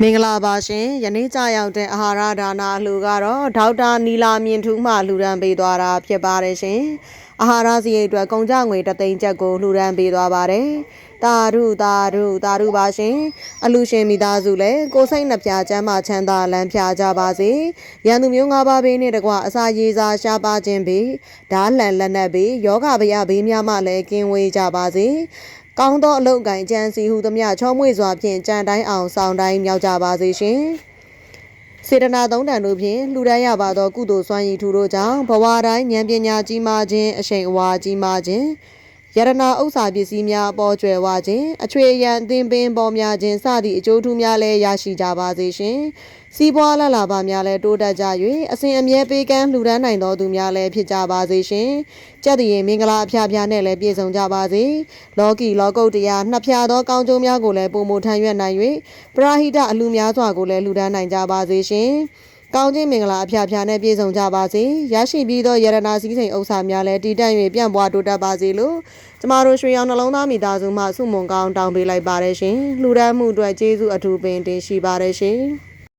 မင်္ဂလာပါရှင်ယနေ့ကြရောက်တဲ့အာဟာရဒါနအလှူကတော့ဒေါက်တာနီလာမြင့်ထူးမှလှူဒန်းပေးသွားတာဖြစ်ပါတယ်ရှင်အာဟာရစရိတ်အတွက်ကုန်ကြငွေ3သိန်းကျပ်ကိုလှူဒန်းပေးသွားပါတယ်တာရုပါရှင်အလှူရှင်မိသားစုလည်းကိုစိတ်နှပြချမ်းသာချမ်းသာလန်းဖြာကြပါစေရန်သူမျိုး၅ပါးဘေးနှင့်တကွအစာရေစာရှားပါခြင်းဘေးဓာလှန်လက်နက်ဘေးယောဂဗျာဘေးများမှလည်းကင်းဝေးကြပါစေကောင်းသောအလုပ်ကိုင်ကြံစီဟုသမျှချောမွေ့စွာဖြင့်ကြံတိုင်းအောင်ဆောင်တိုင်းမြောက်ကြပါစေရှင်စေတနာသုံးတန်တို့ဖြင့်လှူဒန်းရပါသောကုသိုလ်စွမ်းရည်ထူတို့ကြောင့်ဘဝတိုင်းဉာဏ်ပညာကြီးမားခြင်းအရှိန်အဝါကြီးမားခြင်းယရနာဥစ္စာပစ္စည်းများပေါ်ကျွယ်ဝခြင်းအချွေရန်အသင်းပင်ပေါ်များခြင်းစသည့်အကျိုးထူးများလည်းရရှိကြပါစေရှင်စီးပွားလှလှပါများလည်းတိုးတက်ကြ၍အစဉ်အမြဲပေးကမ်းလှူဒန်းနိုင်သောသူများလည်းဖြစ်ကြပါစေရှင်ကြက်တရေမင်္ဂလာအဖျားဖျားနဲ့လည်းပြည့်စုံကြပါစေလောကီလောကုတ်တရားနှစ်ဖြာသောကောင်းကျိုးများကိုလည်းပုံမထမ်းရွက်နိုင်၍ပရာဟိတအလှများစွာကိုလည်းလှူဒန်းနိုင်ကြပါစေရှင်ကောင်းခြင်းမင်္ဂလာအဖျားဖျားနဲ့ပြည့်စုံကြပါစေရရှိပြီးသောယရနာစည်းစိမ်ဥစ္စာများလည်းတည်တံ့၍ပြန့်ပွားတိုးတက်ပါစေလို့ကျမတို့ရွှေရောင်နှလုံးသားမိသားစုမှဆုမွန်ကောင်းတောင်းပေးလိုက်ပါတယ်ရှင်လှူဒန်းမှုအတွက်ကျေးဇူးအထူးပင်တင်ရှိပါတယ်ရှင်